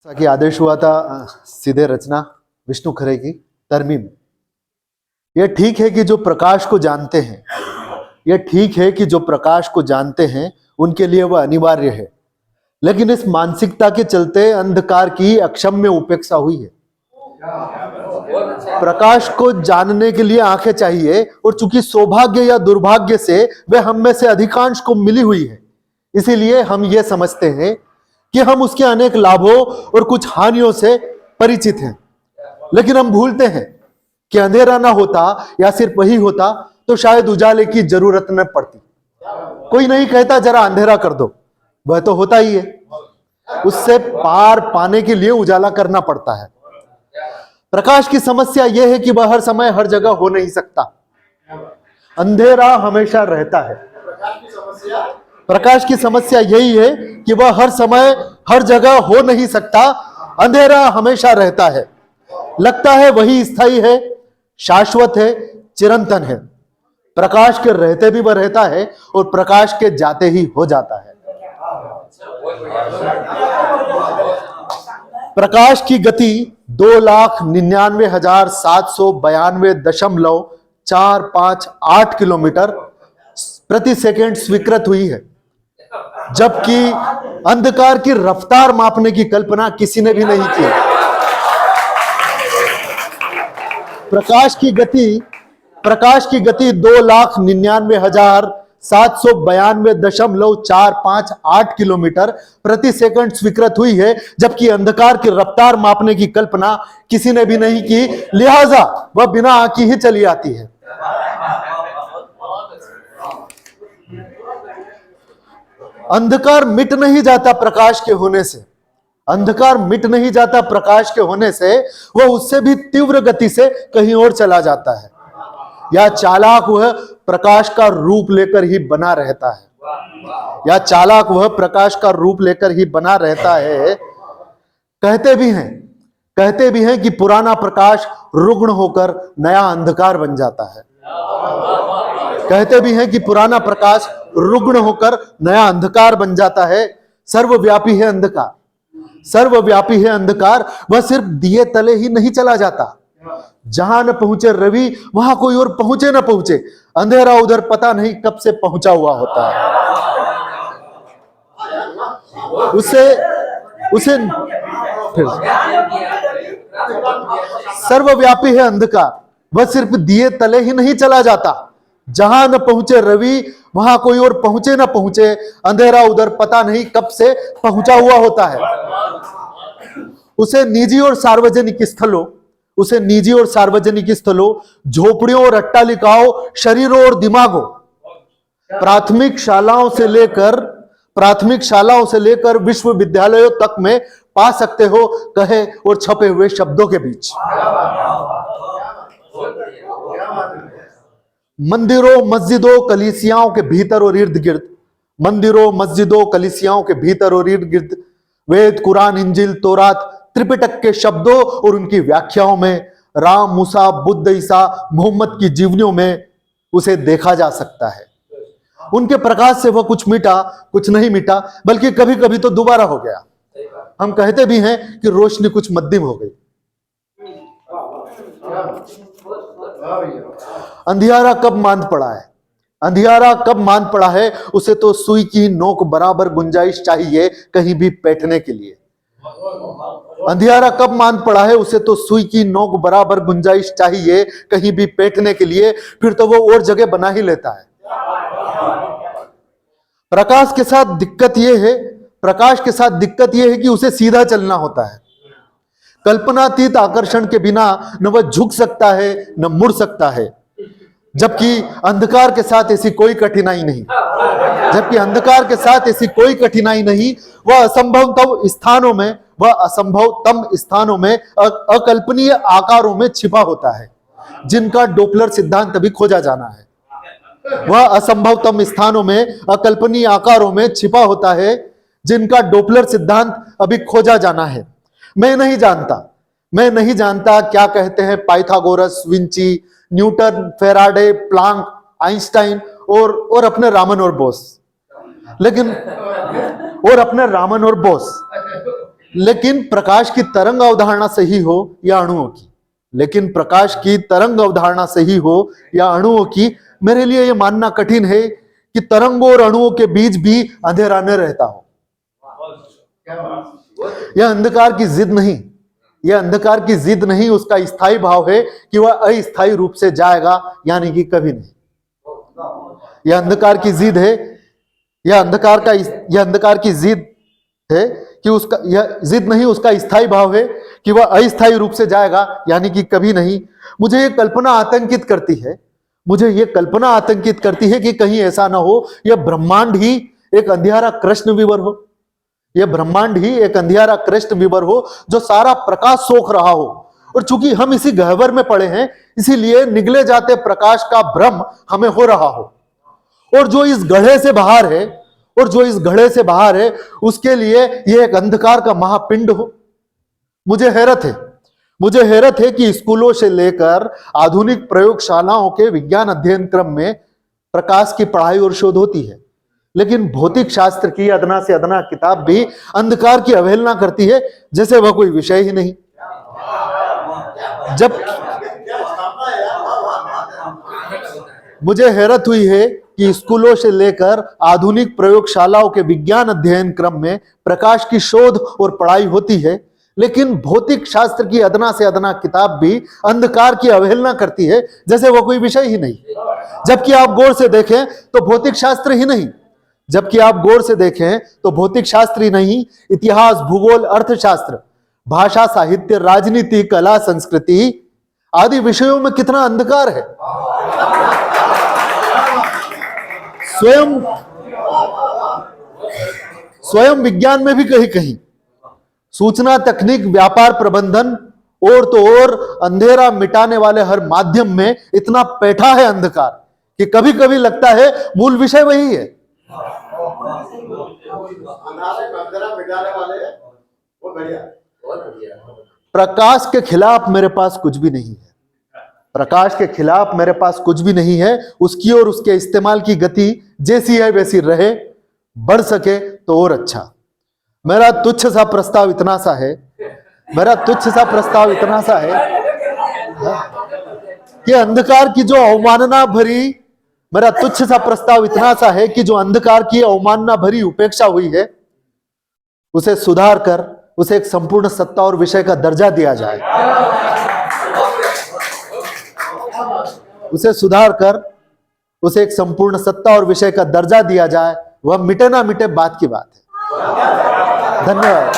जैसा कि आदेश हुआ था सीधे रचना विष्णु खरे की तरमीम। यह ठीक है कि जो प्रकाश को जानते हैं, यह ठीक है कि जो प्रकाश को जानते हैं उनके लिए वह अनिवार्य है, लेकिन इस मानसिकता के चलते अंधकार की अक्षम्य उपेक्षा हुई है। प्रकाश को जानने के लिए आंखें चाहिए, और चूंकि सौभाग्य या दुर्भाग्य से वे हम में से अधिकांश को मिली हुई है, इसीलिए हम ये समझते हैं कि हम उसके अनेक लाभों और कुछ हानियों से परिचित हैं। लेकिन हम भूलते हैं कि अंधेरा ना होता या सिर्फ वही होता तो शायद उजाले की जरूरत न पड़ती। कोई नहीं कहता जरा अंधेरा कर दो, वह तो होता ही है। उससे पार पाने के लिए उजाला करना पड़ता है। प्रकाश की समस्या यह है कि वह हर समय हर जगह हो नहीं सकता। अंधेरा हमेशा रहता है। प्रकाश की समस्या यही है कि वह हर समय हर जगह हो नहीं सकता। अंधेरा हमेशा रहता है, लगता है वही स्थायी है, शाश्वत है, चिरंतन है। प्रकाश के रहते भी वह रहता है और प्रकाश के जाते ही हो जाता है। प्रकाश की गति 2,99,792.458 किलोमीटर प्रति सेकंड स्वीकृत हुई है, जबकि अंधकार की रफ्तार मापने की कल्पना किसी ने भी नहीं की। प्रकाश की गति 2,99,792.458 किलोमीटर प्रति सेकंड स्वीकृत हुई है, जबकि अंधकार की रफ्तार मापने की कल्पना किसी ने भी नहीं की, लिहाजा वह बिना आंकी ही चली आती है। अंधकार मिट नहीं जाता प्रकाश के होने से। अंधकार मिट नहीं जाता प्रकाश के होने से, वह उससे भी तीव्र गति से कहीं और चला जाता है। या चालाक वह प्रकाश का रूप लेकर ही बना रहता है। या चालाक वह प्रकाश का रूप लेकर ही बना रहता है। कहते भी हैं कि पुराना प्रकाश रुग्ण होकर नया अंधकार बन जाता है। कहते भी हैं कि पुराना प्रकाश रुग्ण होकर नया अंधकार बन जाता है। सर्वव्यापी है अंधकार, सर्वव्यापी है अंधकार। वह सिर्फ दिए तले ही नहीं चला जाता। जहां न पहुंचे रवि वहां कोई और पहुंचे न पहुंचे, अंधेरा उधर पता नहीं कब से पहुंचा हुआ होता है। उसे सर्वव्यापी है अंधकार। वह सिर्फ दिए तले ही नहीं चला जाता। जहां न पहुंचे रवि वहां कोई और पहुंचे न पहुंचे, अंधेरा उधर पता नहीं कब से पहुंचा हुआ होता है। उसे निजी और सार्वजनिक स्थलों, झोपड़ियों और अट्टालिकाओं, शरीरों और दिमागों, प्राथमिक शालाओं से लेकर विश्वविद्यालयों तक में पा सकते हो, कहे और छपे हुए शब्दों के बीच। मंदिरों, मस्जिदों, कलीसियाओं के भीतर और इर्द गिर्द, वेद, कुरान, इंजिल, तौरात, त्रिपिटक के शब्दों और उनकी व्याख्याओं में, राम, मूसा, बुद्ध, ईसा, मोहम्मद की जीवनियों में उसे देखा जा सकता है। उनके प्रकाश से वह कुछ मिटा, कुछ नहीं मिटा, बल्कि कभी कभी तो दोबारा हो गया। हम कहते भी हैं कि रोशनी कुछ मध्यम हो गई। अंधियारा कब मांद पड़ा है, उसे तो सुई की नोक बराबर गुंजाइश चाहिए कहीं भी बैठने के लिए। अंधियारा कब मांद पड़ा है, उसे तो सुई की नोक बराबर गुंजाइश चाहिए कहीं भी बैठने के लिए, फिर तो वो और जगह बना ही लेता है। प्रकाश के साथ दिक्कत यह है कि उसे सीधा चलना होता है। कल्पनातीत आकर्षण के बिना न वह झुक सकता है न मुड़ सकता है, जबकि अंधकार के साथ ऐसी कोई कठिनाई नहीं। वह असंभव तम स्थानों में अकल्पनीय आकारों में छिपा होता है, जिनका डोपलर सिद्धांत अभी खोजा जाना है। वह असंभवतम स्थानों में अकल्पनीय आकारों में छिपा होता है, जिनका डोपलर सिद्धांत अभी खोजा जाना है। मैं नहीं जानता क्या कहते हैं Pythagoras, Vinci, Newton, Faraday, Planck, Einstein और अपने रामन और बोस। लेकिन प्रकाश की तरंग अवधारणा सही हो या अणुओं की, लेकिन प्रकाश की तरंग अवधारणा सही हो या अणुओं की, मेरे लिए यह मानना कठिन है कि तरंगों और अणुओं के बीच भी अंधेरा न रहता हो। यह अंधकार की जिद नहीं, यह अंधकार की जिद नहीं, उसका स्थायी भाव है कि वह अस्थायी रूप से जाएगा, यानी कि कभी नहीं। यह अंधकार की जिद है, यह अंधकार की जिद है कि उसका, यह जिद नहीं, उसका स्थायी भाव है कि वह अस्थायी रूप से जाएगा, यानी कि कभी नहीं। मुझे यह कल्पना आतंकित करती है, मुझे यह कल्पना आतंकित करती है कि कहीं ऐसा ना हो यह ब्रह्मांड ही एक अंधियारा कृष्ण विवर हो, यह ब्रह्मांड ही एक अंधियारा कृष्ण विवर हो जो सारा प्रकाश सोख रहा हो। और चूंकि हम इसी गह्वर में पड़े हैं, इसीलिए निगले जाते प्रकाश का भ्रम हमें हो रहा हो। और जो इस गढ़े से बाहर है, और जो इस गढ़े से बाहर है, उसके लिए यह एक अंधकार का महापिंड हो। मुझे हैरत है कि स्कूलों से लेकर आधुनिक प्रयोगशालाओं के विज्ञान अध्ययन क्रम में प्रकाश की पढ़ाई और शोध होती है, लेकिन भौतिक शास्त्र की अदना से अदना किताब भी अंधकार की अवहेलना करती है, जैसे वह कोई विषय ही नहीं। जब मुझे हैरत हुई है कि स्कूलों से लेकर आधुनिक प्रयोगशालाओं के विज्ञान अध्ययन क्रम में प्रकाश की शोध और पढ़ाई होती है, लेकिन भौतिक शास्त्र की अदना से अदना किताब भी अंधकार की अवहेलना करती है, जैसे वह कोई विषय ही नहीं। जबकि आप गौर से देखें तो भौतिक शास्त्र ही नहीं, जबकि आप गौर से देखें तो भौतिक शास्त्र ही नहीं, इतिहास, भूगोल, अर्थशास्त्र, भाषा, साहित्य, राजनीति, कला, संस्कृति आदि विषयों में कितना अंधकार है। स्वयं विज्ञान में भी कहीं कहीं सूचना तकनीक, व्यापार प्रबंधन और तो और अंधेरा मिटाने वाले हर माध्यम में इतना पैठा है अंधकार कि कभी कभी लगता है मूल विषय वही है। प्रकाश के खिलाफ मेरे पास कुछ भी नहीं है, प्रकाश के खिलाफ मेरे पास कुछ भी नहीं है। उसकी और उसके इस्तेमाल की गति जैसी है वैसी रहे, बढ़ सके तो और अच्छा। मेरा तुच्छ सा प्रस्ताव इतना सा है, मेरा तुच्छ सा प्रस्ताव इतना सा है कि अंधकार की जो अवमानना भरी, मेरा तुच्छ सा प्रस्ताव इतना सा है कि जो अंधकार की अवमानना भरी उपेक्षा हुई है, उसे सुधार कर उसे एक संपूर्ण सत्ता और विषय का दर्जा दिया जाए, उसे सुधार कर उसे एक संपूर्ण सत्ता और विषय का दर्जा दिया जाए। वह मिटे ना मिटे बात की बात है। धन्यवाद।